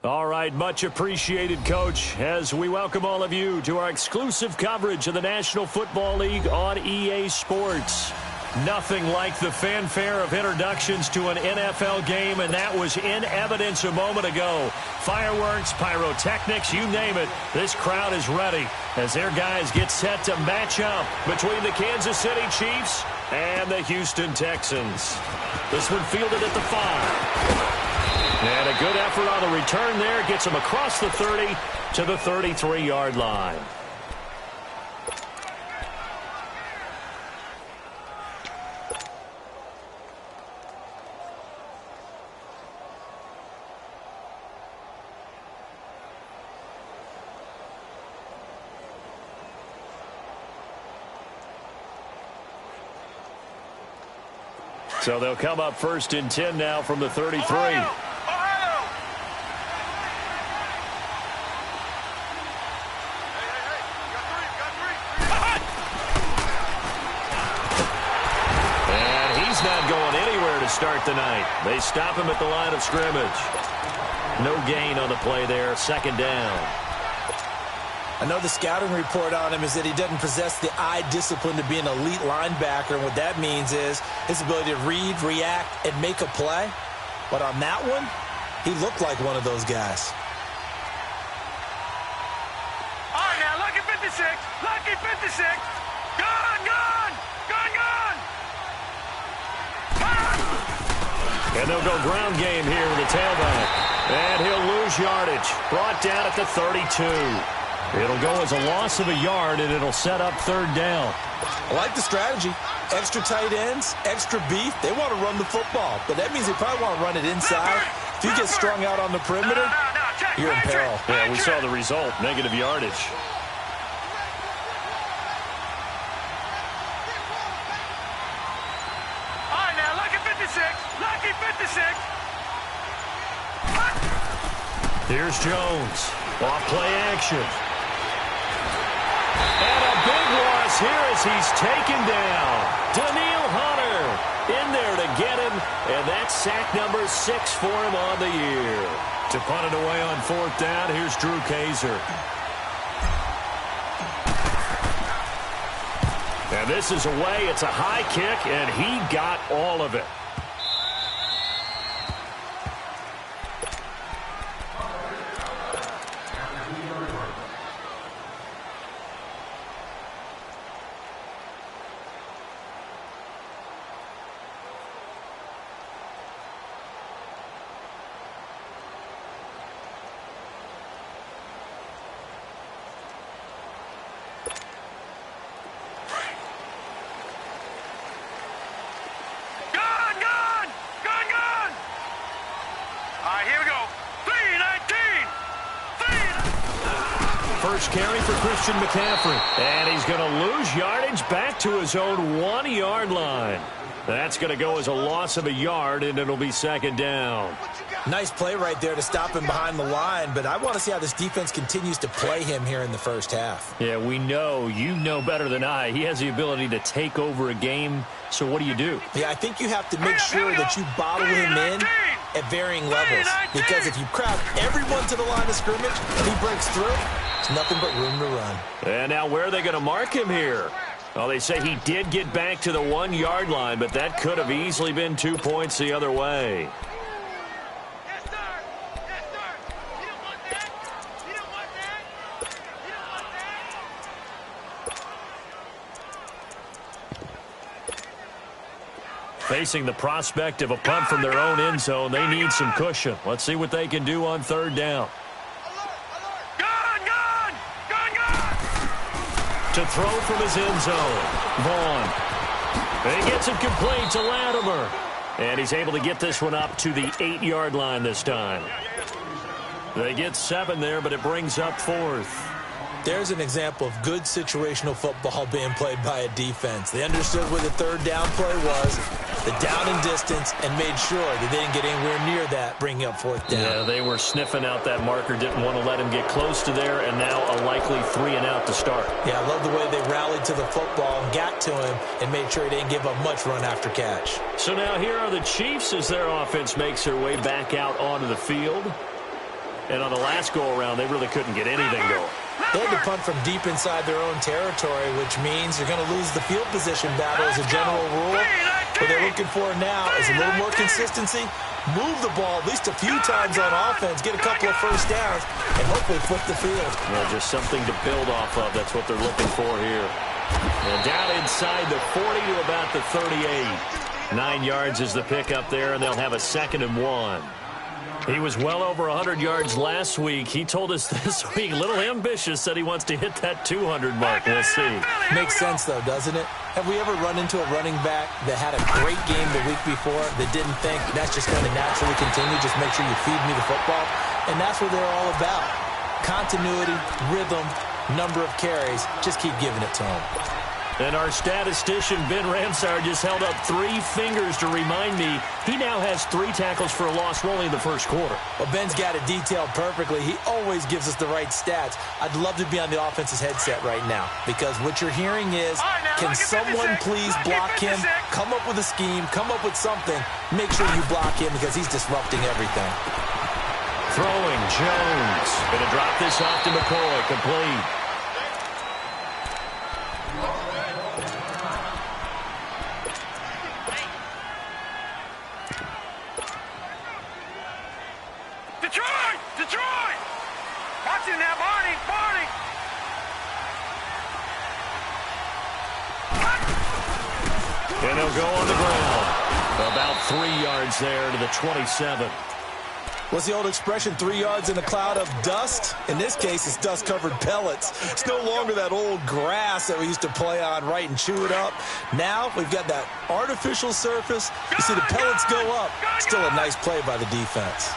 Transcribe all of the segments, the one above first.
All right, much appreciated, Coach, as we welcome all of you to our exclusive coverage of the National Football League on EA Sports. Nothing like the fanfare of introductions to an NFL game, and that was in evidence a moment ago. Fireworks, pyrotechnics, you name it, this crowd is ready as their guys get set to match up between the Kansas City Chiefs and the Houston Texans. This one fielded at the 5. And a good effort on the return there gets him across the 30 to the 33-yard line. So they'll come up 1st and 10 now from the 33. Start the night. They stop him at the line of scrimmage. No gain on the play there. 2nd down. I know the scouting report on him is that he doesn't possess the eye discipline to be an elite linebacker. And what that means is his ability to read, react, and make a play. But on that one, he looked like one of those guys. All right, now, lucky 56. Lucky 56. Gone, gone. Gone, gone. And they'll go ground game here with the tailback. And he'll lose yardage. Brought down at the 32. It'll go as a loss of a yard, and it'll set up 3rd down. I like the strategy. Extra tight ends, extra beef. They want to run the football, but that means they probably want to run it inside. If you get strung out on the perimeter, you're in peril. Yeah, we saw the result, negative yardage. Here's Jones. Off play action. And a big loss here as he's taken down. Daniil Hunter in there to get him. And that's sack number 6 for him on the year. To punt it away on 4th down, here's Drew Kaiser. And this is away. It's a high kick, and he got all of it. First carry for Christian McCaffrey. And he's going to lose yardage back to his own 1-yard line. That's going to go as a loss of a yard, and it'll be 2nd down. Nice play right there to stop him behind the line, but I want to see how this defense continues to play him here in the first half. Yeah, we know. You know better than I. He has the ability to take over a game, so what do you do? Yeah, I think you have to make sure that you bottle him in at varying levels, because if you crowd everyone to the line of scrimmage and he breaks through, it's nothing but room to run. And now where are they going to mark him here? Well, they say he did get back to the 1-yard line, but that could have easily been 2 points the other way. Facing the prospect of a punt from their own end zone, they need some cushion. Let's see what they can do on 3rd down. To throw from his end zone, Vaughn. And he gets it complete to Latimer. And he's able to get this one up to the 8-yard line this time. They get 7 there, but it brings up 4th. There's an example of good situational football being played by a defense. They understood where the 3rd down play was, the down and distance, and made sure that they didn't get anywhere near that, bringing up 4th down. Yeah, they were sniffing out that marker, didn't want to let him get close to there, and now a likely 3-and-out to start. Yeah, I love the way they rallied to the football and got to him and made sure he didn't give up much run after catch. So now here are the Chiefs as their offense makes their way back out onto the field. And on the last go-around, they really couldn't get anything going. They had to punt from deep inside their own territory, which means you're going to lose the field position battle as a general rule. What they're looking for now is a little more consistency, move the ball at least a few times on offense, get a couple of first downs, and hopefully flip the field. Yeah, just something to build off of. That's what they're looking for here. And down inside the 40 to about the 38. 9 yards is the pickup there, and they'll have a 2nd and 1. He was well over 100 yards last week. He told us this week, a little ambitious, said he wants to hit that 200 mark. We'll see. Makes sense, though, doesn't it? Have we ever run into a running back that had a great game the week before that didn't think that's just going to naturally continue? Just make sure you feed me the football. And that's what they're all about. Continuity, rhythm, number of carries. Just keep giving it to them. And our statistician, Ben Ramsar, just held up 3 fingers to remind me he now has 3 tackles for a loss only in the first quarter. Well, Ben's got it detailed perfectly. He always gives us the right stats. I'd love to be on the offense's headset right now because what you're hearing is, can someone please block him? Come up with a scheme. Come up with something. Make sure you block him because he's disrupting everything. Throwing, Jones. Going to drop this off to McCoy. Complete. Detroit! Watch him now, Barney! And they'll go on the ground. About 3 yards there to the 27. What's the old expression, 3 yards in a cloud of dust? In this case, it's dust-covered pellets. It's no longer that old grass that we used to play on, right, and chew it up. Now we've got that artificial surface. You see the pellets go up. Still a nice play by the defense.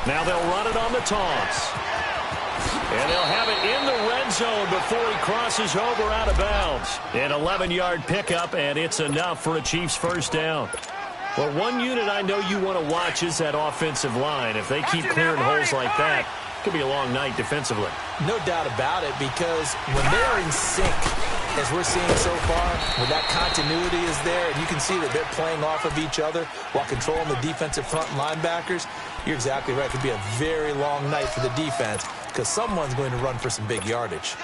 Now they'll run it on the toss. And they'll have it in the red zone before he crosses over out of bounds. An 11-yard pickup, and it's enough for a Chiefs first down. Well, one unit I know you want to watch is that offensive line. If they keep clearing holes like that, it could be a long night defensively. No doubt about it, because when they're in sync, as we're seeing so far, when that continuity is there, and you can see that they're playing off of each other while controlling the defensive front linebackers, you're exactly right. It could be a very long night for the defense because someone's going to run for some big yardage.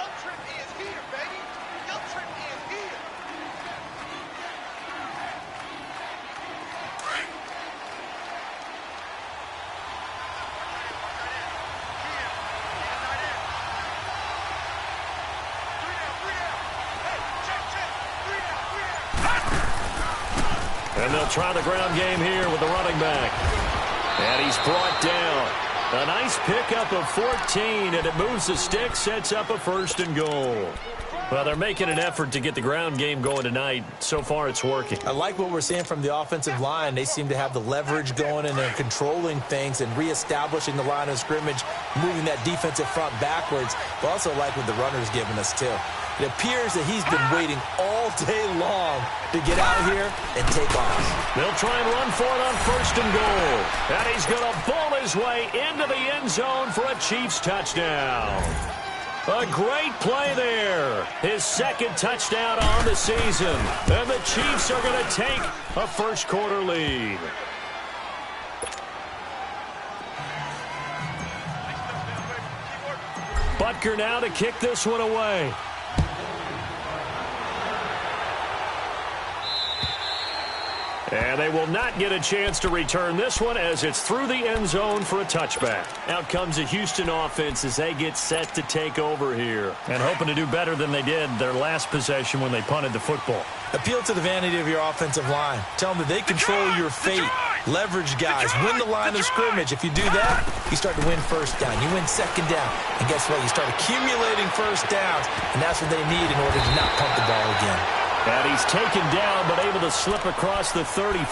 And they'll try the ground game here with the running back. And he's brought down. A nice pickup of 14, and it moves the stick, sets up a 1st and goal. Well, they're making an effort to get the ground game going tonight. So far, it's working. I like what we're seeing from the offensive line. They seem to have the leverage going, and they're controlling things and reestablishing the line of scrimmage, moving that defensive front backwards. But also like what the runner's giving us, too. It appears that he's been waiting all day long to get out here and take off. They'll try and run for it on 1st and goal. And he's going to ball his way into the end zone for a Chiefs touchdown. A great play there. His 2nd touchdown on the season. And the Chiefs are going to take a first-quarter lead. Butker now to kick this one away. And they will not get a chance to return this one as it's through the end zone for a touchback. Out comes the Houston offense as they get set to take over here. And hoping to do better than they did their last possession when they punted the football. Appeal to the vanity of your offensive line. Tell them that they control your fate. Leverage guys. Win the line of scrimmage. If you do that, you start to win 1st down. You win 2nd down. And guess what? You start accumulating 1st downs. And that's what they need in order to not punt the ball again. And he's taken down, but able to slip across the 35.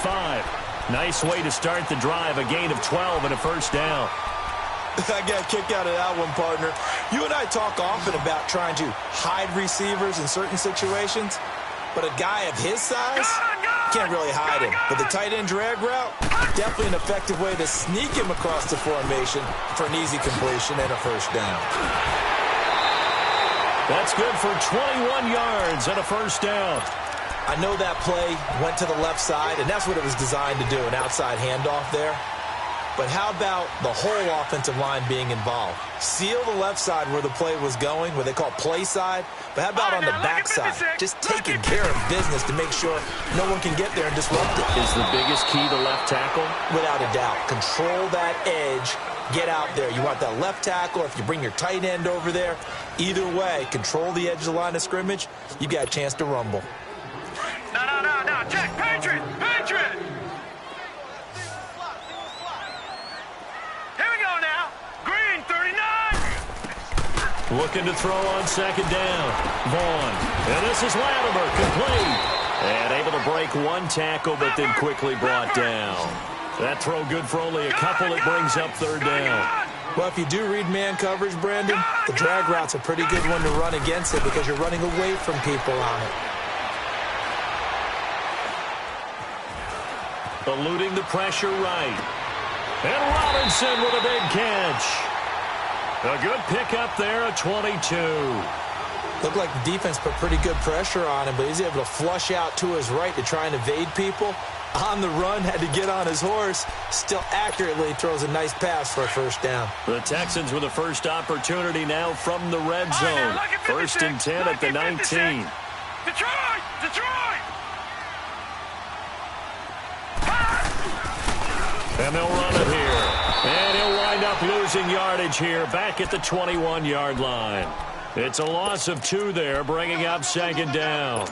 Nice way to start the drive. A gain of 12 and a 1st down. I got a kick out of that one, partner. You and I talk often about trying to hide receivers in certain situations. But a guy of his size, can't really hide him. But the tight end drag route, definitely an effective way to sneak him across the formation for an easy completion and a 1st down. That's good for 21 yards and a 1st down. I know that play went to the left side, and that's what it was designed to do, an outside handoff there. But how about the whole offensive line being involved? Seal the left side where the play was going, where they call play side. But how about on the back side? Just taking care of business to make sure no one can get there and disrupt it. Is the biggest key the left tackle? Without a doubt. Control that edge. Get out there. You want that left tackle, or if you bring your tight end over there, either way, control the edge of the line of scrimmage, you got a chance to rumble. No. Check. Patriot. Here we go now. Green, 39. Looking to throw on second down. Vaughn. And this is Latimer, complete. And able to break one tackle, but then quickly brought down. That throw good for only a couple. It brings up third down. Well, if you do read man coverage, Brandon, the drag route's a pretty good one to run against it because you're running away from people on it. Eluding the pressure right. And Robinson with a big catch. A good pickup there at 22. Looked like the defense put pretty good pressure on him, but he's able to flush out to his right to try and evade people. On the run, had to get on his horse. Still accurately throws a nice pass for a first down. The Texans with the first opportunity now from the red zone. First and 10 at the 19. Detroit! And they'll run it here. And he'll wind up losing yardage here back at the 21-yard line. It's a loss of 2 there, bringing up second down.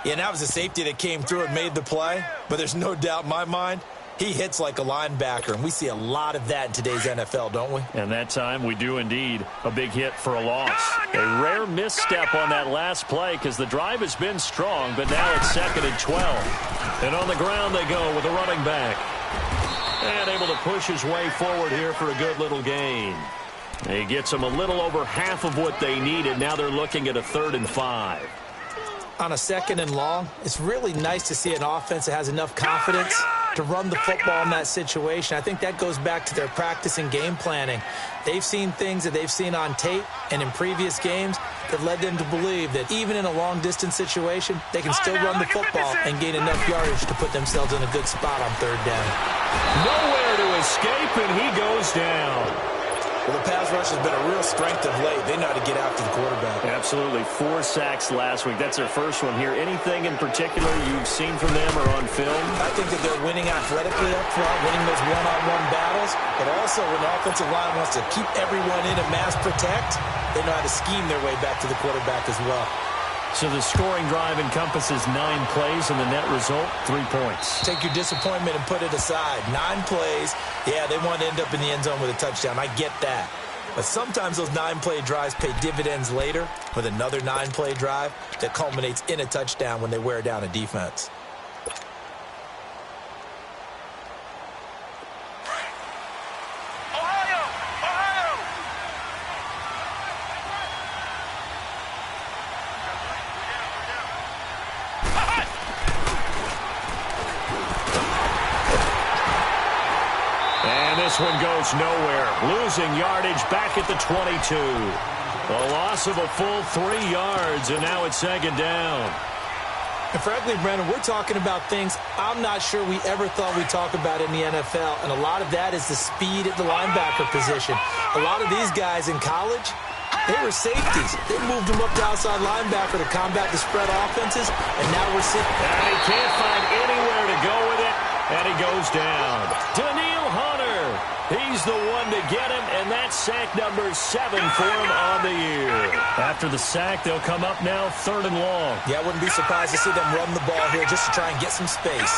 Yeah, and that was a safety that came through and made the play. But there's no doubt in my mind, he hits like a linebacker. And we see a lot of that in today's NFL, don't we? And that time we do indeed. A big hit for a loss. A rare misstep on that last play because the drive has been strong, but now it's second and 12. And on the ground they go with a running back. And able to push his way forward here for a good little gain. He gets them a little over half of what they needed. Now they're looking at a 3rd and 5. On a 2nd and long, it's really nice to see an offense that has enough confidence to run the football in that situation. I think that goes back to their practice and game planning. They've seen things that they've seen on tape and in previous games that led them to believe that even in a long-distance situation, they can still run the football and gain enough yardage to put themselves in a good spot on 3rd down. Nowhere to escape, and he goes down. Well, the pass rush has been a real strength of late. They know how to get after the quarterback. Absolutely. 4 sacks last week. That's their first one here. Anything in particular you've seen from them or on film? I think that they're winning athletically up front, winning those one-on-one battles, but also when the offensive line wants to keep everyone in and mass protect, they know how to scheme their way back to the quarterback as well. So the scoring drive encompasses 9 plays, and the net result, 3 points. Take your disappointment and put it aside. 9 plays. Yeah, they want to end up in the end zone with a touchdown. I get that. But sometimes those 9-play drives pay dividends later with another 9-play drive that culminates in a touchdown when they wear down a defense. This one goes nowhere. Losing yardage back at the 22. A loss of a full 3 yards, and now it's second down. And frankly, Brandon, we're talking about things I'm not sure we ever thought we'd talk about in the NFL, and a lot of that is the speed at the linebacker position. A lot of these guys in college, they were safeties. They moved them up to outside linebacker to combat the spread offenses, and now we're seeing... And he can't find anywhere to go with it, and he goes down. Daniil Hunter. He's the one to get him, and that's sack number 7 for him on the year. After the sack, they'll come up now 3rd and long. Yeah, I wouldn't be surprised to see them run the ball here just to try and get some space.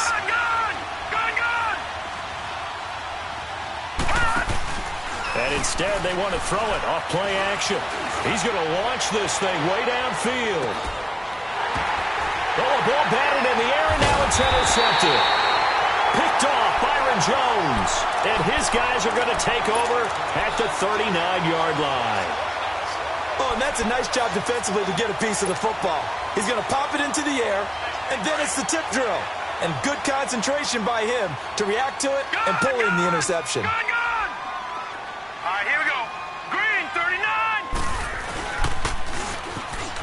And instead, they want to throw it off play action. He's going to launch this thing way downfield. Oh, a ball batted in the air, and now it's intercepted. Picked off Byron Jones. And his guys are going to take over at the 39-yard line. Oh, and that's a nice job defensively to get a piece of the football. He's going to pop it into the air, and then it's the tip drill. And good concentration by him to react to it and pull in the interception. All right, here we go. Green, 39.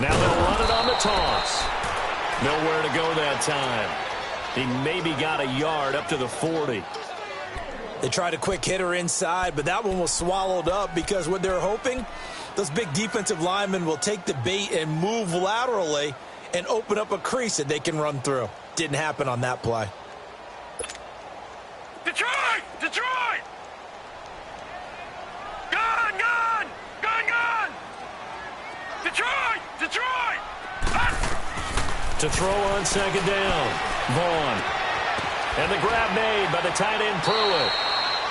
Now they'll run it on the toss. Nowhere to go that time. He maybe got a yard up to the 40. They tried a quick hitter inside, but that one was swallowed up because what they're hoping, those big defensive linemen will take the bait and move laterally and open up a crease that they can run through. Didn't happen on that play. Detroit! Detroit! Gun! Gun! Gun! Gun! Detroit! Detroit! To throw on second down, Vaughn. And the grab made by the tight end Pruitt.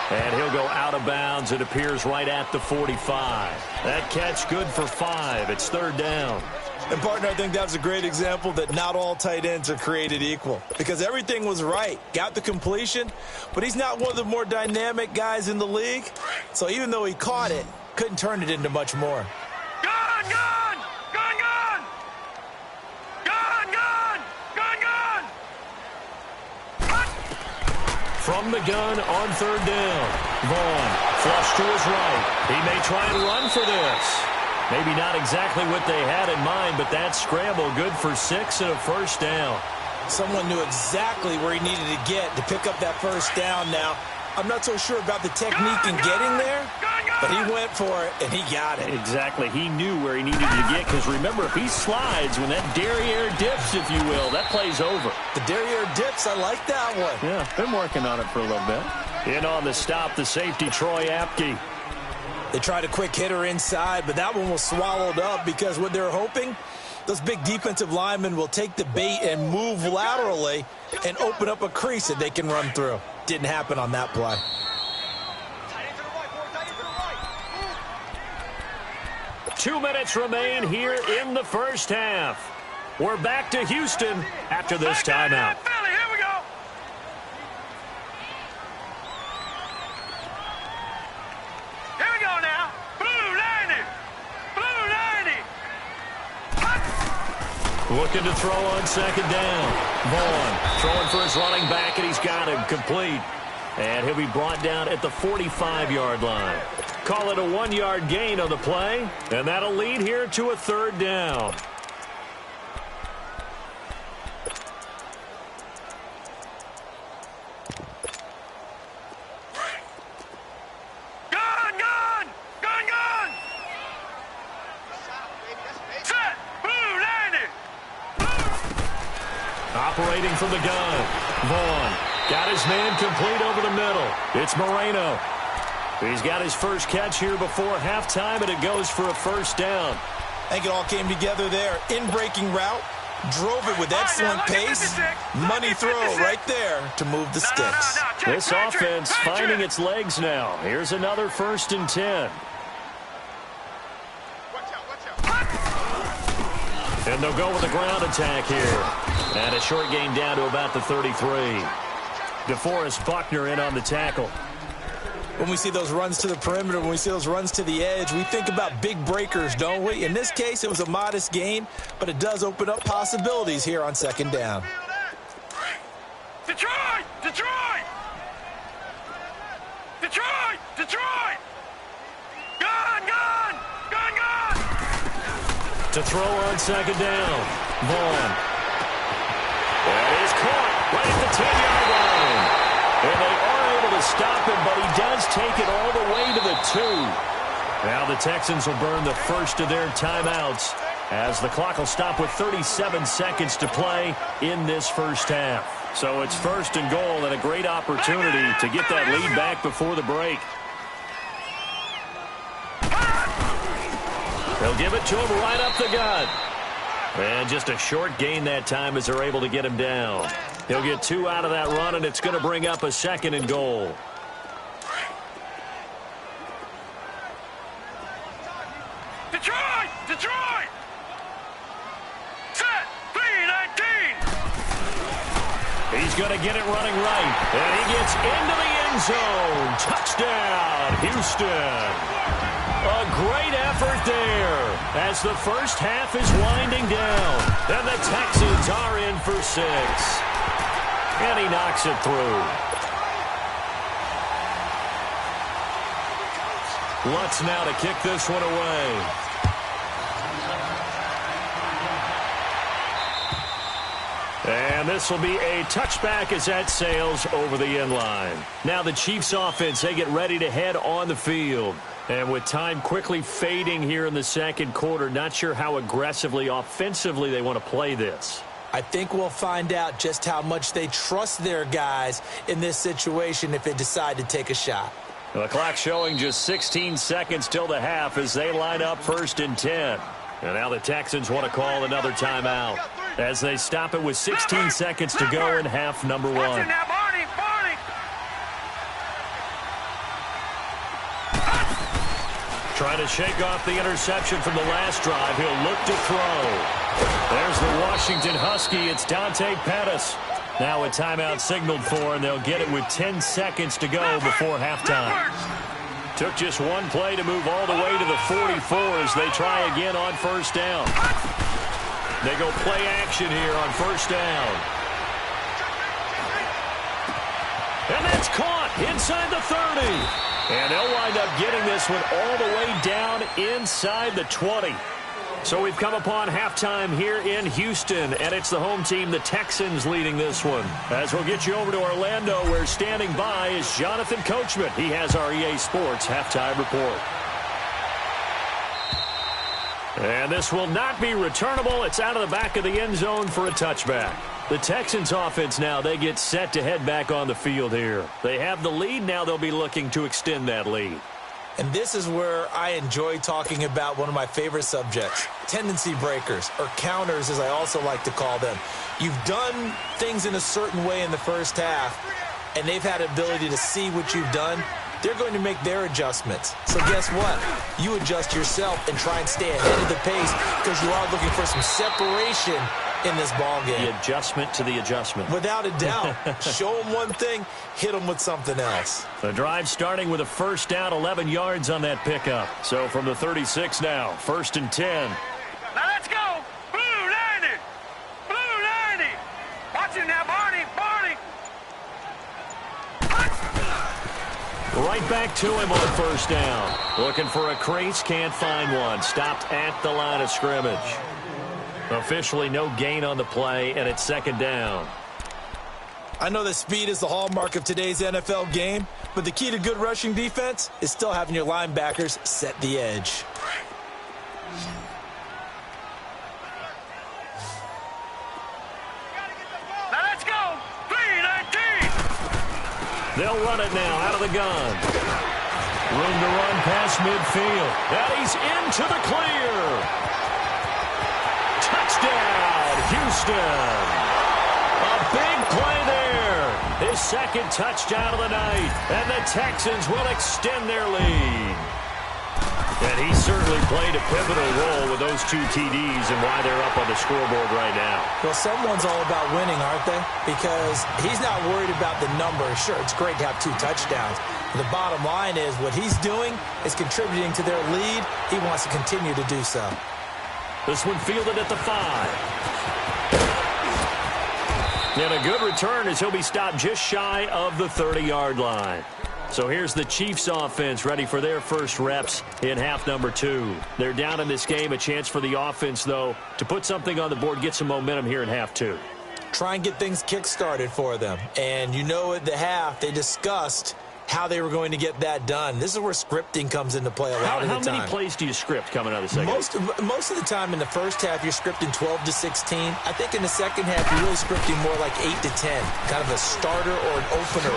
And he'll go out of bounds. It appears right at the 45. That catch good for 5. It's third down. And, partner, I think that's a great example that not all tight ends are created equal because everything was right. Got the completion, but he's not one of the more dynamic guys in the league. So even though he caught it, couldn't turn it into much more. Gun! Gun! Gun! Gun! Gun! Gun! Gun! Gun! From the gun on third down. Vaughn, flush to his right. He may try and run for this. Maybe not exactly what they had in mind, but that scramble good for 6 and a first down. Someone knew exactly where he needed to get to pick up that first down. Now, I'm not so sure about the technique in getting there, but he went for it, and he got it. Exactly. He knew where he needed to get, because remember, if he slides, when that derriere dips, if you will, that play's over. The derriere dips, I like that one. Yeah, been working on it for a little bit. In on the stop, the safety, Troy Apke. They tried a quick hitter inside, but that one was swallowed up because what they're hoping, those big defensive linemen will take the bait and move laterally and open up a crease that they can run through. Didn't happen on that play. Two minutes remain here in the first half. We're back to Houston after this timeout. Philly, here we go. Here we go now. Blue 90. Blue 90. Looking to throw on second down. Vaughn throwing for his running back, and he's got him complete. And he'll be brought down at the 45-yard line. Call it a 1-yard gain on the play, and that'll lead here to a third down. Gun, gun, gun, gun. Set, blue 90. Operating from the gun. Vaughn got his man complete over the middle. It's Moreno. He's got his first catch here before halftime, and it goes for a first down. I think it all came together there. In-breaking route, drove it with excellent pace. Money throw right there to move the sticks. This offense finding its legs now. Here's another 1st and 10. And they'll go with a ground attack here. And a short gain down to about the 33. DeForest Buckner in on the tackle. When we see those runs to the perimeter, when we see those runs to the edge, we think about big breakers, don't we? In this case, it was a modest gain, but it does open up possibilities here on second down. Detroit! Detroit! Detroit! Detroit! Gun! Gun! Gun! Gun! To throw on second down. Vaughn. That is caught right at the 10-yard line. And they are able to stop him, but he does take it all the way to the 2. Now the Texans will burn the first of their timeouts as the clock will stop with 37 seconds to play in this first half. So it's 1st and goal, and a great opportunity to get that lead back before the break. They'll give it to him right up the gut. And just a short gain that time as they're able to get him down. He'll get 2 out of that run, and it's going to bring up a 2nd and goal. Detroit! Detroit! Set! 3-19! He's going to get it running right. And he gets into the end zone. Touchdown, Houston. A great effort there as the first half is winding down. And the Texans are in for 6. And he knocks it through. Lutz now to kick this one away. And this will be a touchback as that sails over the end line. Now the Chiefs offense, they get ready to head on the field. And with time quickly fading here in the second quarter, not sure how aggressively, offensively they want to play this. I think we'll find out just how much they trust their guys in this situation if they decide to take a shot. The clock showing just 16 seconds till the half as they line up 1st and 10. And now the Texans want to call another timeout as they stop it with 16 seconds to go in half number 1. Trying to shake off the interception from the last drive. He'll look to throw. There's the Washington Husky. It's Dante Pettis. Now a timeout signaled for, and they'll get it with 10 seconds to go before halftime. Took just one play to move all the way to the 44 as they try again on 1st down. They go play action here on 1st down. And that's caught inside the 30. And they'll wind up getting this one all the way down inside the 20. So we've come upon halftime here in Houston, and it's the home team, the Texans, leading this one. As we'll get you over to Orlando, where standing by is Jonathan Coachman. He has our EA Sports halftime report. And this will not be returnable. It's out of the back of the end zone for a touchback. The Texans offense now, they get set to head back on the field here. They have the lead. Now they'll be looking to extend that lead. And this is where I enjoy talking about one of my favorite subjects, tendency breakers, or counters as I also like to call them. You've done things in a certain way in the first half, and they've had the ability to see what you've done. They're going to make their adjustments. So guess what? You adjust yourself and try and stay ahead of the pace because you are looking for some separation in this ball game. The adjustment to the adjustment. Without a doubt. Show them one thing, hit them with something else. The drive starting with a 1st down, 11 yards on that pickup. So from the 36 now, 1st and 10. Now let's go. Blue 90. Blue 90. Watch it now, Barney. Barney. Right back to him on 1st down. Looking for a crease, can't find one. Stopped at the line of scrimmage. Officially no gain on the play, and it's 2nd down. I know that speed is the hallmark of today's NFL game, but the key to good rushing defense is still having your linebackers set the edge. Now let's go. 319. They'll run it now out of the gun. Room to run past midfield. And he's into the clear. Touchdown, Houston. A big play there. His 2nd touchdown of the night. And the Texans will extend their lead. And he certainly played a pivotal role with those 2 TDs and why they're up on the scoreboard right now. Well, someone's all about winning, aren't they? Because he's not worried about the number. Sure, it's great to have 2 touchdowns. But the bottom line is what he's doing is contributing to their lead. He wants to continue to do so. This one fielded at the 5. And a good return as he'll be stopped just shy of the 30-yard line. So here's the Chiefs offense ready for their first reps in half number 2. They're down in this game. A chance for the offense, though, to put something on the board, get some momentum here in half 2. Try and get things kick-started for them. And you know at the half they discussed how they were going to get that done. This is where scripting comes into play a lot of the time. How many plays do you script coming out of the second? Most of the time in the first half, you're scripting 12 to 16. I think in the second half, you're really scripting more like 8 to 10. Kind of a starter or an opener,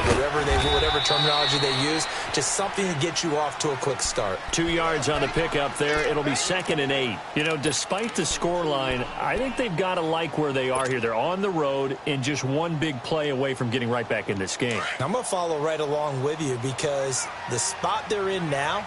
whatever terminology they use. Just something to get you off to a quick start. 2 yards on the pickup there. It'll be 2nd and 8. You know, despite the scoreline, I think they've got to like where they are here. They're on the road and just one big play away from getting right back in this game. I'm going to follow right along with you because the spot they're in now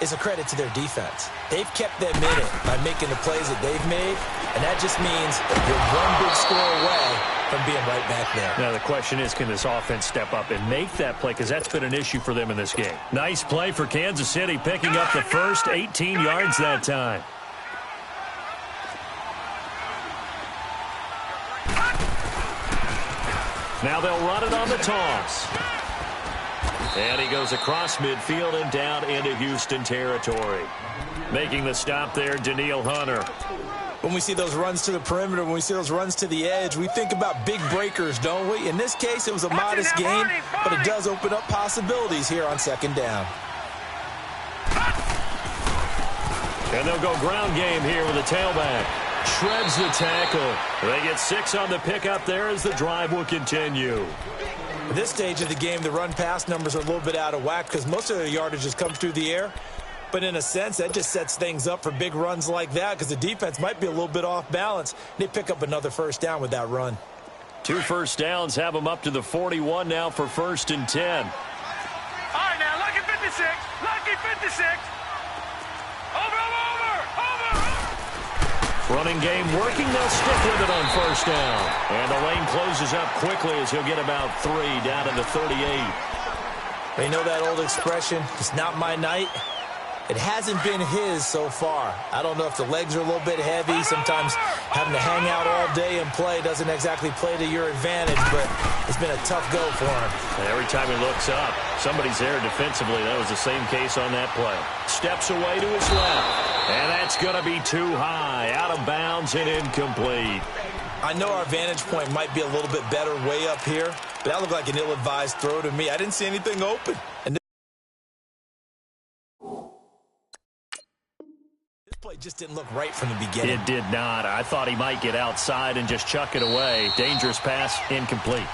is a credit to their defense. They've kept them in it by making the plays that they've made, and that just means you're one big score away from being right back there. Now the question is, can this offense step up and make that play, because that's been an issue for them in this game. Nice play for Kansas City, picking up the first 18 yards that time. Now they'll run it on the toss. And he goes across midfield and down into Houston territory. Making the stop there, Danielle Hunter. When we see those runs to the perimeter, when we see those runs to the edge, we think about big breakers, don't we? In this case, it was a modest gain, but it does open up possibilities here on second down. And they'll go ground game here with a tailback. Shreds the tackle. They get 6 on the pickup there as the drive will continue. At this stage of the game, the run-pass numbers are a little bit out of whack because most of their yardage has come through the air. But in a sense, that just sets things up for big runs like that because the defense might be a little bit off balance. They pick up another first down with that run. 2 first downs have them up to the 41 now for 1st and 10. All right, now, lucky 56. Lucky 56. Over. Running game working. They'll stick with it on 1st down. And the lane closes up quickly as he'll get about 3 down to the 38. They know that old expression, it's not my night. It hasn't been his so far. I don't know if the legs are a little bit heavy. Sometimes having to hang out all day and play doesn't exactly play to your advantage, but it's been a tough go for him. And every time he looks up, somebody's there defensively. That was the same case on that play. Steps away to his left. And that's going to be too high. Out of bounds and incomplete. I know our vantage point might be a little bit better way up here, but that looked like an ill-advised throw to me. I didn't see anything open. And this play just didn't look right from the beginning. It did not. I thought he might get outside and just chuck it away. Dangerous pass, incomplete.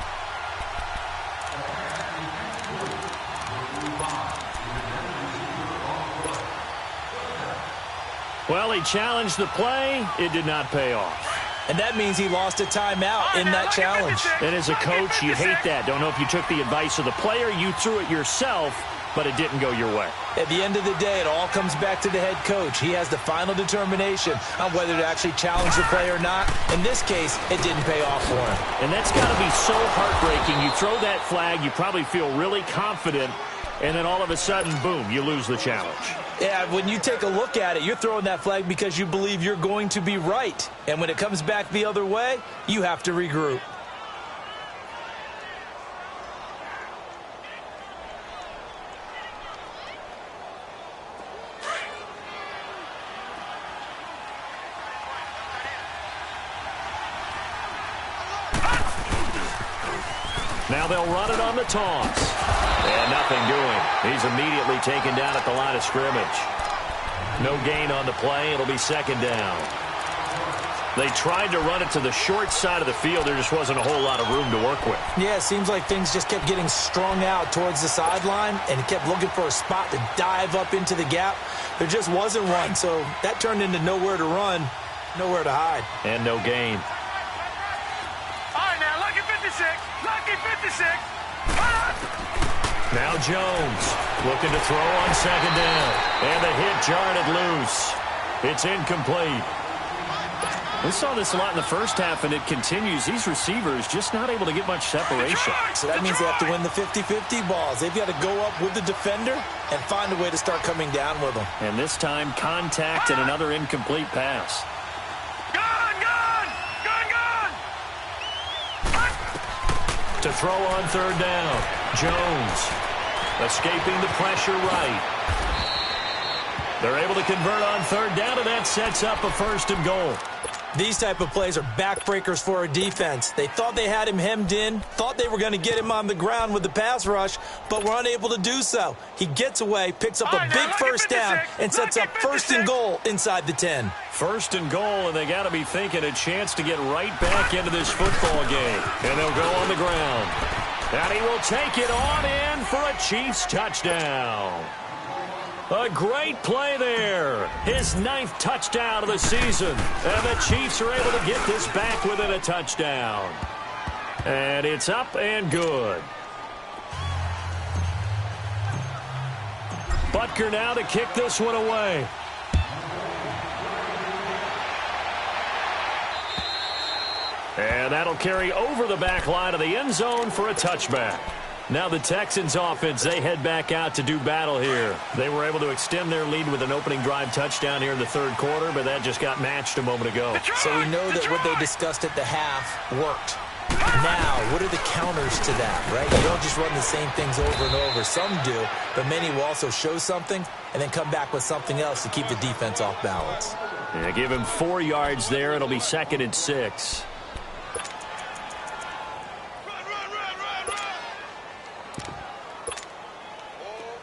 Well, he challenged the play. It did not pay off. And that means he lost a timeout in that challenge. And as a coach, you hate that. Don't know if you took the advice of the player, you threw it yourself, but it didn't go your way. At the end of the day, it all comes back to the head coach. He has the final determination on whether to actually challenge the play or not. In this case, it didn't pay off for him. And that's got to be so heartbreaking. You throw that flag, you probably feel really confident, and then all of a sudden, boom, you lose the challenge. Yeah, when you take a look at it, you're throwing that flag because you believe you're going to be right. And when it comes back the other way, you have to regroup. Now they'll run it on the toss. And nothing doing. He's immediately taken down at the line of scrimmage. No gain on the play. It'll be 2nd down. They tried to run it to the short side of the field. There just wasn't a whole lot of room to work with. Yeah, it seems like things just kept getting strung out towards the sideline, and he kept looking for a spot to dive up into the gap. There just wasn't one, so that turned into nowhere to run, nowhere to hide. And no gain. All right, now, lucky 56. Lucky 56. Now Jones looking to throw on 2nd down. And the hit jarred it loose. It's incomplete. We saw this a lot in the first half, and it continues. These receivers just not able to get much separation. So that means they have to win the 50-50 balls. They've got to go up with the defender and find a way to start coming down with them. And this time, contact and another incomplete pass. To throw on 3rd down. Jones escaping the pressure right. They're able to convert on 3rd down, and that sets up a 1st and goal. These type of plays are backbreakers for a defense. They thought they had him hemmed in, thought they were going to get him on the ground with the pass rush, but were unable to do so. He gets away, picks up a big first down, and sets up 1st and goal inside the 10. 1st and goal, and they got to be thinking a chance to get right back into this football game. And they'll go on the ground. And he will take it on in for a Chiefs touchdown. A great play there. His 9th touchdown of the season. And the Chiefs are able to get this back within a touchdown. And it's up and good. Butker now to kick this one away. And that'll carry over the back line of the end zone for a touchback. Now the Texans offense, they head back out to do battle here. They were able to extend their lead with an opening drive touchdown here in the 3rd quarter, but that just got matched a moment ago. So we know that what they discussed at the half worked. Now, what are the counters to that, right? You don't just run the same things over and over. Some do, but many will also show something and then come back with something else to keep the defense off balance. Yeah, give him 4 yards there. It'll be 2nd and 6.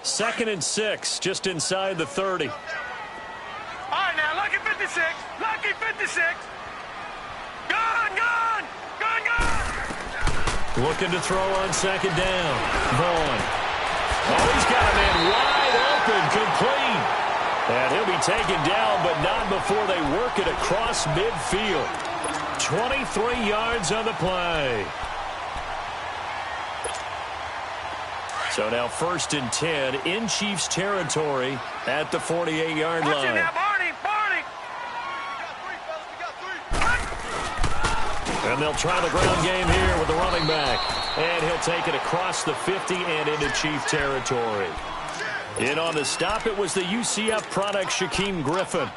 Second and 6, just inside the 30. All right, now, lucky 56. Lucky 56. Gone, gone, gone, gone. Looking to throw on 2nd down. Vaughn. Oh, he's got a man wide open, complete. And he'll be taken down, but not before they work it across midfield. 23 yards on the play. So now 1st and 10 in Chiefs territory at the 48-yard line. Watch it now, Barney, Barney. And they'll try the ground game here with the running back. And he'll take it across the 50 and into Chief territory. In on the stop, it was the UCF product, Shaquem Griffin.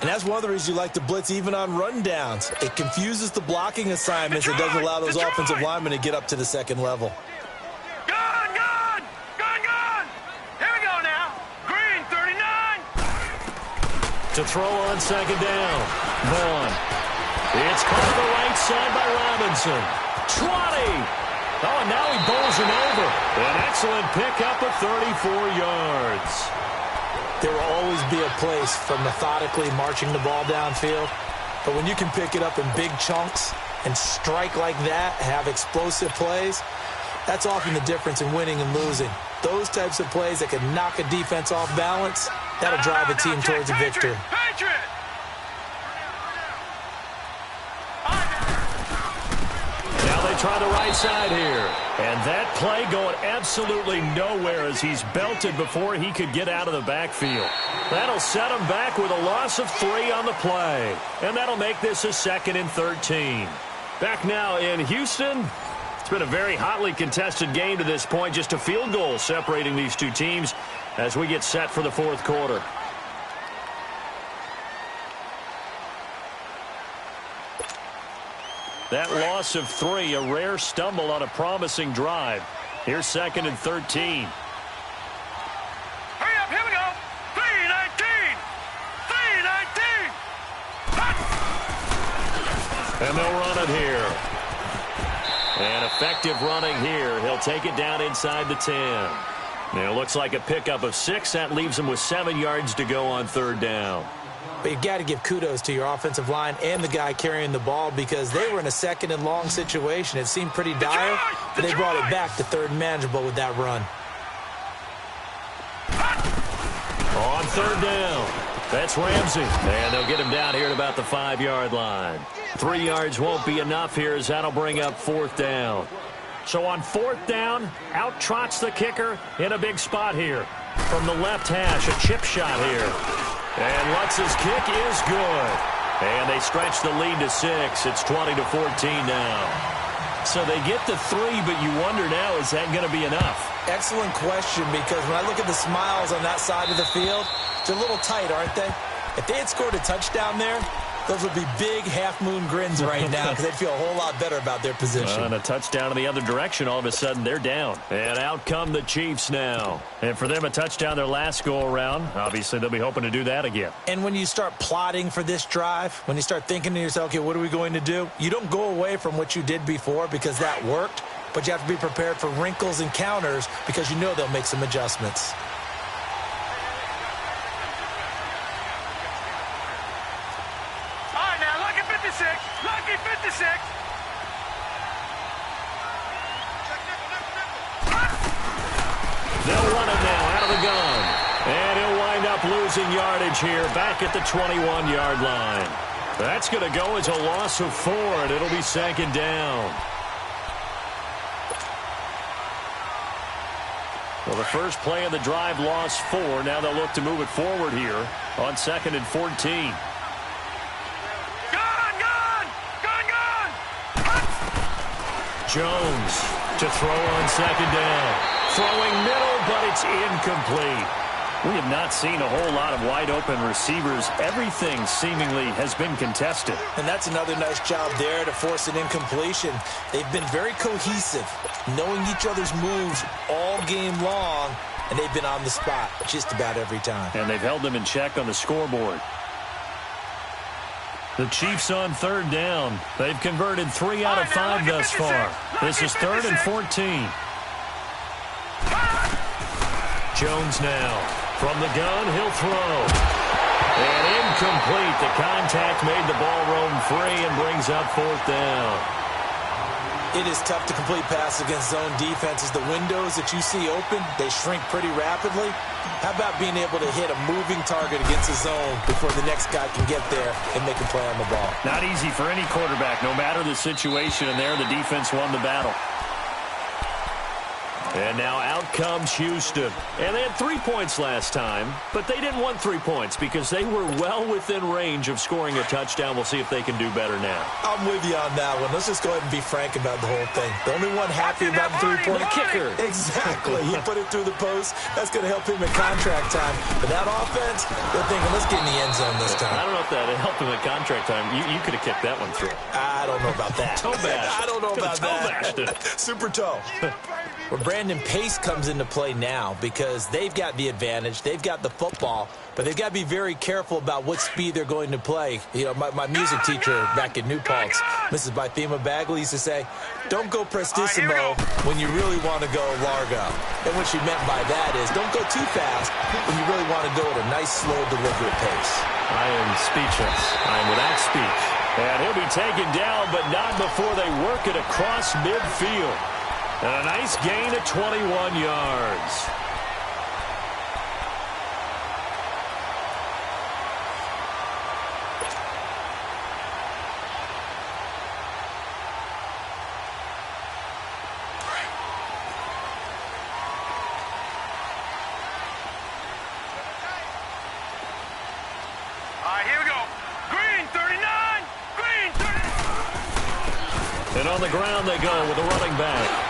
And that's one of the reasons you like to blitz even on rundowns. It confuses the blocking assignments. It doesn't allow those offensive linemen to get up to the second level. Gone, gone, gone, gone. Here we go now. Green, 39. To throw on 2nd down. Vaughn. It's caught to the right side by Robinson. 20. Oh, and now he bowls him over. An excellent pickup of 34 yards. There will always be a place for methodically marching the ball downfield. But when you can pick it up in big chunks and strike like that, have explosive plays, that's often the difference in winning and losing. Those types of plays that can knock a defense off balance, that'll drive a team towards a victory. Patriot. Now they try the right side here. And that play going absolutely nowhere as he's belted before he could get out of the backfield. That'll set him back with a loss of 3 on the play. And that'll make this a 2nd and 13. Back now in Houston. It's been a very hotly contested game to this point. Just a field goal separating these two teams as we get set for the 4th quarter. That loss of 3, a rare stumble on a promising drive. Here's 2nd and 13. Hurry up, here we go. 3-19. 3-19. And they'll run it here. And effective running here. He'll take it down inside the 10. Now it looks like a pickup of 6. That leaves him with 7 yards to go on 3rd down. But you've got to give kudos to your offensive line and the guy carrying the ball because they were in a 2nd and long situation. It seemed pretty dire, but they brought it back to 3rd and manageable with that run. On 3rd down, that's Ramsey. And they'll get him down here at about the 5-yard line. 3 yards won't be enough here as that'll bring up 4th down. So on 4th down, out trots the kicker in a big spot here. From the left hash, a chip shot here. And Lutz's kick is good. And they stretch the lead to 6. It's 20-14 now. So they get to 3, but you wonder now, is that going to be enough? Excellent question, because when I look at the smiles on that side of the field, they're a little tight, aren't they? If they had scored a touchdown there, those would be big half-moon grins right now because they'd feel a whole lot better about their position. And a touchdown in the other direction, all of a sudden they're down. And out come the Chiefs now. And for them, a touchdown their last go-around. Obviously, they'll be hoping to do that again. And when you start plotting for this drive, when you start thinking to yourself, okay, what are we going to do? You don't go away from what you did before because that worked, but you have to be prepared for wrinkles and counters because you know they'll make some adjustments. Lucky 56. They'll run it now out of the gun. And he'll wind up losing yardage here back at the 21-yard line. That's going to go as a loss of 4, and it'll be 2nd down. Well, the first play of the drive lost 4. Now they'll look to move it forward here on 2nd and 14. Jones to throw on 2nd down. Throwing middle, but it's incomplete. We have not seen a whole lot of wide-open receivers. Everything seemingly has been contested. And that's another nice job there to force an incompletion. They've been very cohesive, knowing each other's moves all game long, and they've been on the spot just about every time. And they've held them in check on the scoreboard. The Chiefs on third down. They've converted 3 out of 5 thus far. This is 3rd and 14. Jones now. From the gun, he'll throw. And incomplete. The contact made the ball roam free and brings up 4th down. It is tough to complete passes against zone defenses. The windows that you see open, they shrink pretty rapidly. How about being able to hit a moving target against a zone before the next guy can get there and make a play on the ball? Not easy for any quarterback, no matter the situation, and there the defense won the battle. And now out comes Houston. And they had 3 points last time, but they didn't want 3 points because they were well within range of scoring a touchdown. We'll see if they can do better now. I'm with you on that one. Let's just go ahead and be frank about the whole thing. The only one happy about the three-point kicker. Exactly. He put it through the post. That's going to help him in contract time. But that offense, they're thinking, let's get in the end zone this time. I don't know if that helped him at contract time. You could have kicked that one through. I don't know about that. Toe bash. I don't know about that. Toe Super toe. Well, Brandon Pace comes into play now because they've got the advantage. They've got the football, but they've got to be very careful about what speed they're going to play. You know, my music teacher back in New Paltz, Mrs. Bythema Bagley, used to say, don't go prestissimo when you really want to go largo. And what she meant by that is don't go too fast when you really want to go at a nice, slow, deliberate pace. I am speechless. I am without speech. And he'll be taken down, but not before they work it across midfield. And a nice gain of 21 yards. All right, here we go. Green 39. Green 39. And on the ground they go with a running back.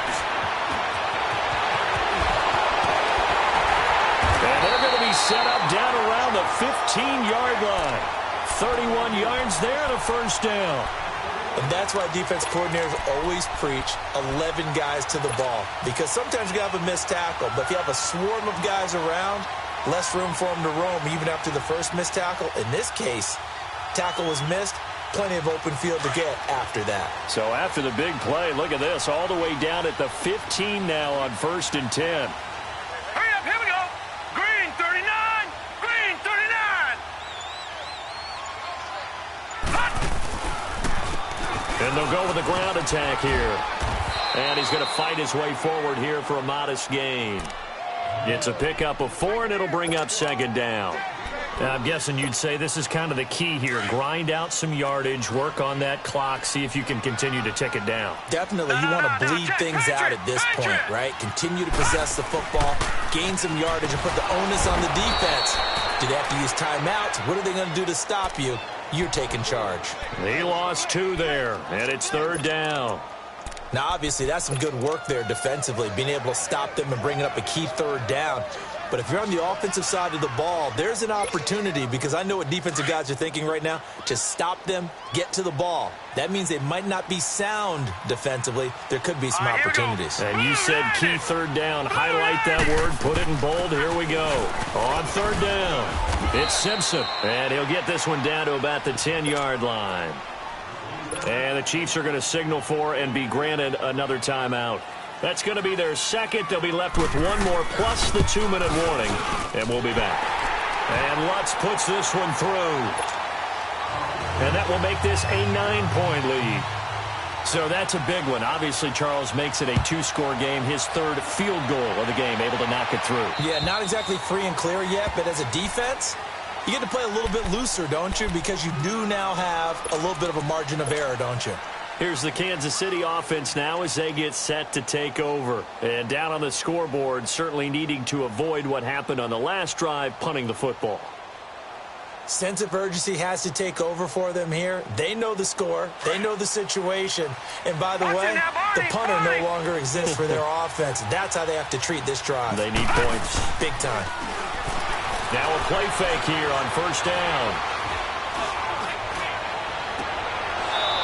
And they're going to be set up down around the 15-yard line. 31 yards there and a first down. And that's why defense coordinators always preach 11 guys to the ball. Because sometimes you have a missed tackle, but if you have a swarm of guys around, less room for them to roam even after the first missed tackle. In this case, tackle was missed, plenty of open field to get after that. So after the big play, look at this, all the way down at the 15 now on 1st and 10. Hurry up, here we go. Green 39. Green 39. And they'll go with the ground attack here. And he's going to fight his way forward here for a modest gain. It's a pickup of 4, and it'll bring up 2nd down. I'm guessing you'd say this is kind of the key here. Grind out some yardage, work on that clock, see if you can continue to tick it down. Definitely. You want to bleed things out at this point, right? Continue to possess the football, gain some yardage, and put the onus on the defense. Do they have to use timeouts? What are they going to do to stop you? You're taking charge. He lost 2 there, and it's 3rd down. Now, obviously, that's some good work there defensively, being able to stop them and bringing up a key 3rd down. But if you're on the offensive side of the ball, there's an opportunity, because I know what defensive guys are thinking right now, to stop them, get to the ball. That means they might not be sound defensively. There could be some opportunities. And you said key 3rd down. Highlight that word, put it in bold. Here we go. On 3rd down, it's Simpson. And he'll get this one down to about the 10-yard line. And the Chiefs are going to signal for and be granted another timeout. That's going to be their second. They'll be left with 1 more plus the 2-minute warning. And we'll be back. And Lutz puts this one through. And that will make this a 9-point lead. So that's a big one. Obviously, Charles makes it a 2-score game. His 3rd field goal of the game, able to knock it through. Yeah, not exactly free and clear yet, but as a defense, you get to play a little bit looser, don't you? Because you do now have a little bit of a margin of error, don't you? Here's the Kansas City offense now as they get set to take over. And down on the scoreboard, certainly needing to avoid what happened on the last drive, punting the football. Sense of urgency has to take over for them here. They know the score. They know the situation. And by the way, the punter no longer exists for their offense. That's how they have to treat this drive. They need points. Big time. Now a play fake here on 1st down.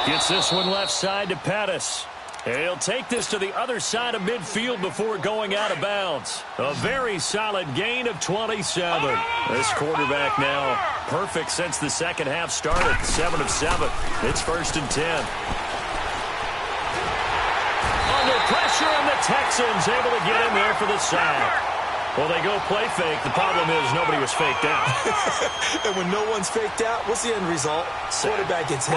Gets this one left side to Pettis. And he'll take this to the other side of midfield before going out of bounds. A very solid gain of 27. This quarterback now perfect since the second half started. 7 of 7. It's 1st and 10. Under pressure, and the Texans able to get in there for the sack. Well, they go play fake. The problem is nobody was faked out. And when no one's faked out, what's the end result? Quarterback gets hit.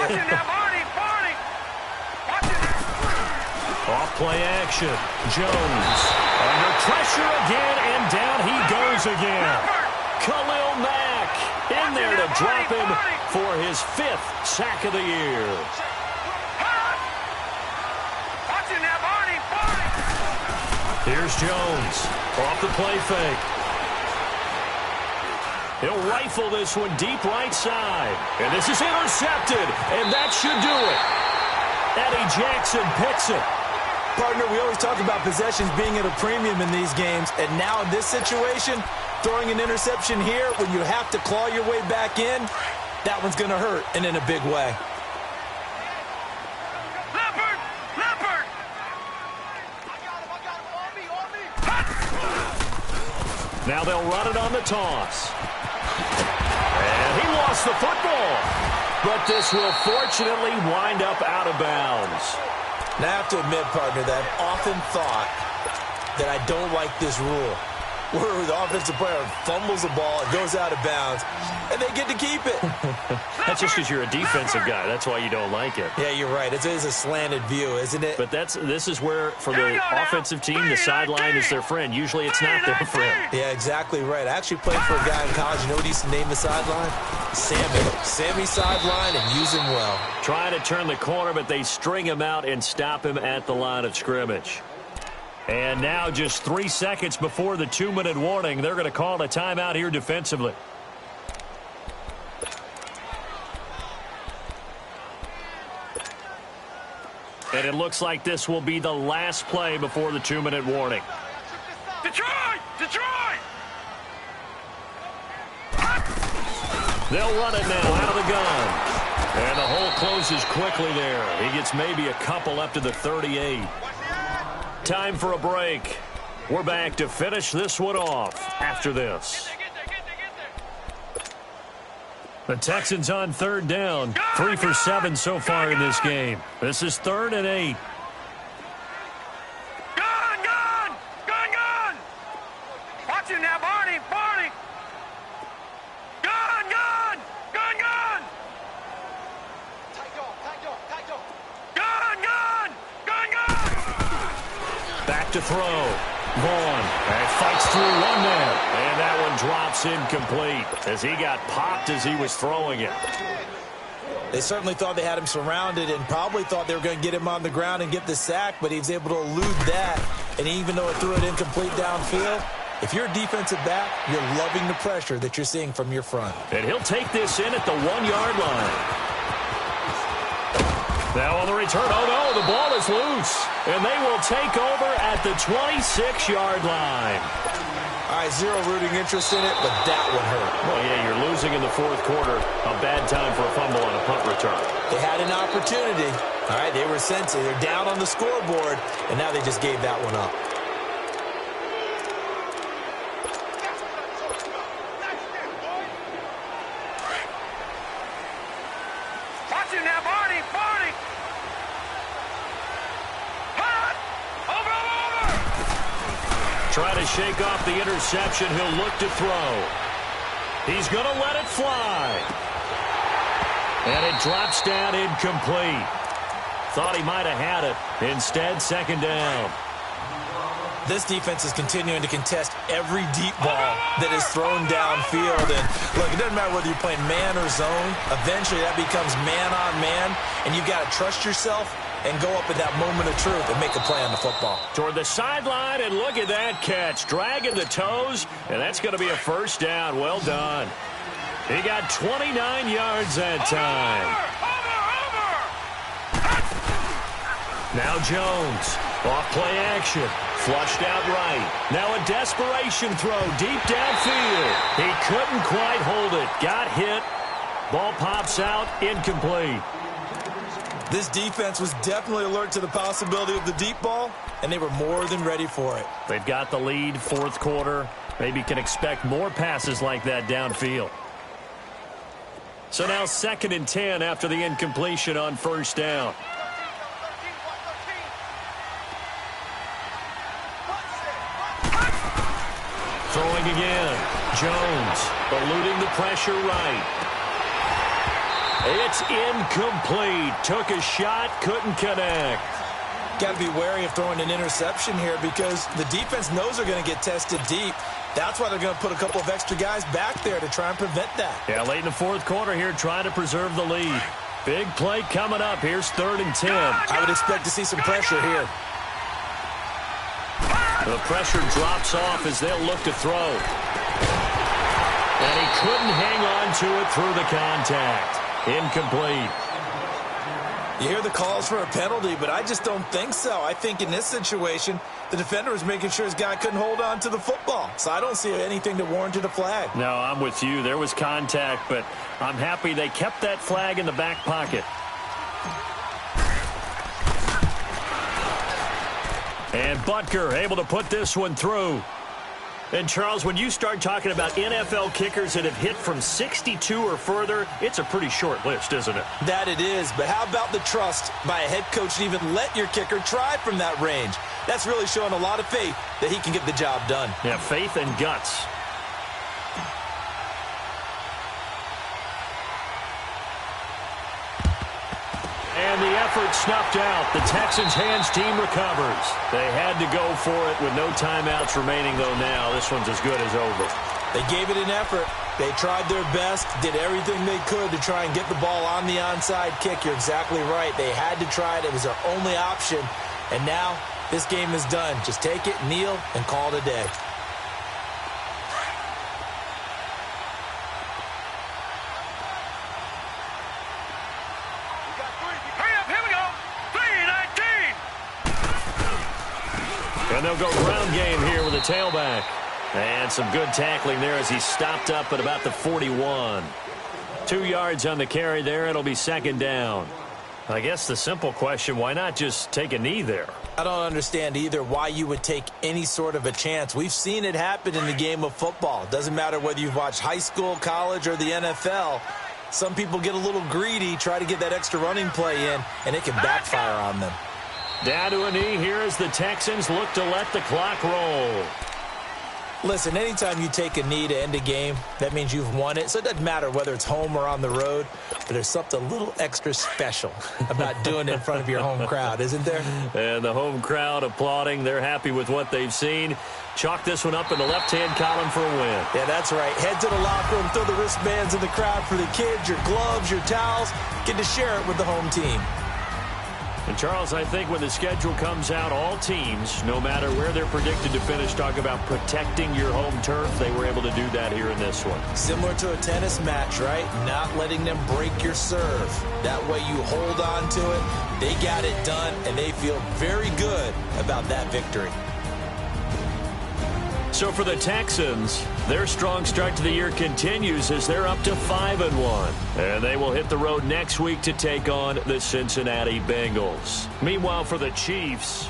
Off play action. Jones under pressure again, and down he goes again. Khalil Mack in there to drop him for his 5th sack of the year. Here's Jones off the play fake. He'll rifle this one deep right side. And this is intercepted, and that should do it. Eddie Jackson picks it. Partner, we always talk about possessions being at a premium in these games, and now in this situation, throwing an interception here when you have to claw your way back in, that one's going to hurt, and in a big way. Leopard! Now they'll run it on the toss. And he lost the football. But this will fortunately wind up out of bounds. Now, I have to admit, partner, that I've often thought that I don't like this rule, where the offensive player fumbles the ball, it goes out of bounds, and they get to keep it. That's just because you're a defensive guy. That's why you don't like it. Yeah, you're right. It is a slanted view, isn't it? But this is where, for the offensive team, the sideline is their friend. Usually it's not their friend. Yeah, exactly right. I actually played for a guy in college. You know what he used to name the sideline? Sammy sideline, and use him well. Trying to turn the corner, but they string him out and stop him at the line of scrimmage. And now just 3 seconds before the 2-minute warning, they're going to call a timeout here defensively. And it looks like this will be the last play before the 2-minute warning. Detroit! They'll run it now out of the gun. And the hole closes quickly there. He gets maybe a couple up to the 38. Time for a break. We're back to finish this one off after this. The Texans on 3rd down. 3 for 7 so far in this game. This is 3rd and 8. Gun! Watch him now, Barney! Gun! Back to throw. Vaughn fights through one man. And that one drops incomplete as he got popped as he was throwing it. They certainly thought they had him surrounded and probably thought they were going to get him on the ground and get the sack, but he was able to elude that. And even though it threw it incomplete downfield, if you're a defensive back, you're loving the pressure that you're seeing from your front. And he'll take this in at the 1-yard line. Now on the return, oh no, the ball is loose. And they will take over at the 26-yard line. All right, zero rooting interest in it, but that would hurt. Well, yeah, you're losing in the 4th quarter. A bad time for a fumble on a punt return. They had an opportunity. All right, they were sensitive. They're down on the scoreboard, and now they just gave that one up. Watch him now, Barney! Try to shake off the interception. He'll look to throw. He's going to let it fly. And it drops down incomplete. Thought he might have had it. Instead, 2nd down. This defense is continuing to contest every deep ball that is thrown downfield. And look, it doesn't matter whether you're playing man or zone. Eventually, that becomes man on man. And you've got to trust yourself and go up at that moment of truth and make a play on the football. Toward the sideline, and look at that catch. Dragging the toes, and that's going to be a 1st down. Well done. He got 29 yards that time. Now Jones, off play action, flushed out right. Now a desperation throw deep downfield. He couldn't quite hold it. Got hit. Ball pops out, incomplete. This defense was definitely alert to the possibility of the deep ball, and they were more than ready for it. They've got the lead, fourth quarter. Maybe can expect more passes like that downfield. So now 2nd and 10 after the incompletion on first down. Throwing again. Jones eluding the pressure right. It's incomplete. Took a shot, couldn't connect. Got to be wary of throwing an interception here because the defense knows they're going to get tested deep. That's why they're going to put a couple of extra guys back there to try and prevent that. Yeah, late in the fourth quarter here, trying to preserve the lead. Big play coming up. Here's 3rd and 10. I would expect to see some pressure here. The pressure drops off as they'll look to throw. And he couldn't hang on to it through the contact. Incomplete. You hear the calls for a penalty, but I just don't think so. I think in this situation, the defender was making sure his guy couldn't hold on to the football. So I don't see anything that warranted a flag. No, I'm with you. There was contact, but I'm happy they kept that flag in the back pocket. And Butker able to put this one through. And, Charles, when you start talking about NFL kickers that have hit from 62 or further, it's a pretty short list, isn't it? That it is, but how about the trust by a head coach to even let your kicker try from that range? That's really showing a lot of faith that he can get the job done. Yeah, faith and guts. And the effort snuffed out. The Texans' hands team recovers. They had to go for it with no timeouts remaining, though now this one's as good as over. They gave it an effort. They tried their best, did everything they could to try and get the ball on the onside kick. You're exactly right. They had to try it. It was their only option. And now this game is done. Just take it, kneel, and call it a day. And they'll go ground game here with a tailback. And some good tackling there as he stopped up at about the 41. 2 yards on the carry there. It'll be 2nd down. I guess the simple question, why not just take a knee there? I don't understand either why you would take any sort of a chance. We've seen it happen in the game of football. It doesn't matter whether you've watched high school, college, or the NFL. Some people get a little greedy, try to get that extra running play in, and it can backfire on them. Down to a knee here as the Texans look to let the clock roll. Listen, anytime you take a knee to end a game, that means you've won it. So it doesn't matter whether it's home or on the road, but there's something a little extra special about doing it in front of your home crowd, isn't there? And the home crowd applauding. They're happy with what they've seen. Chalk this one up in the left-hand column for a win. Yeah, that's right. Head to the locker room, throw the wristbands in the crowd for the kids, your gloves, your towels. Get to share it with the home team. And, Charles, I think when the schedule comes out, all teams, no matter where they're predicted to finish, talk about protecting your home turf. They were able to do that here in this one. Similar to a tennis match, right? Not letting them break your serve. That way you hold on to it. They got it done, and they feel very good about that victory. So for the Texans, their strong start to the year continues as they're up to 5-1. And they will hit the road next week to take on the Cincinnati Bengals. Meanwhile, for the Chiefs,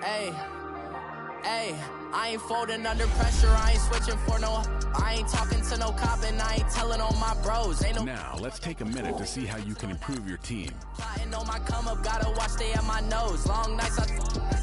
Hey, I ain't folding under pressure. I ain't switching for no. I ain't talking to no cop and I ain't telling on my bros. Ain't no. Now, let's take a minute to see how you can improve your team. Plotting on my come up, gotta watch stay at my nose. Long nights I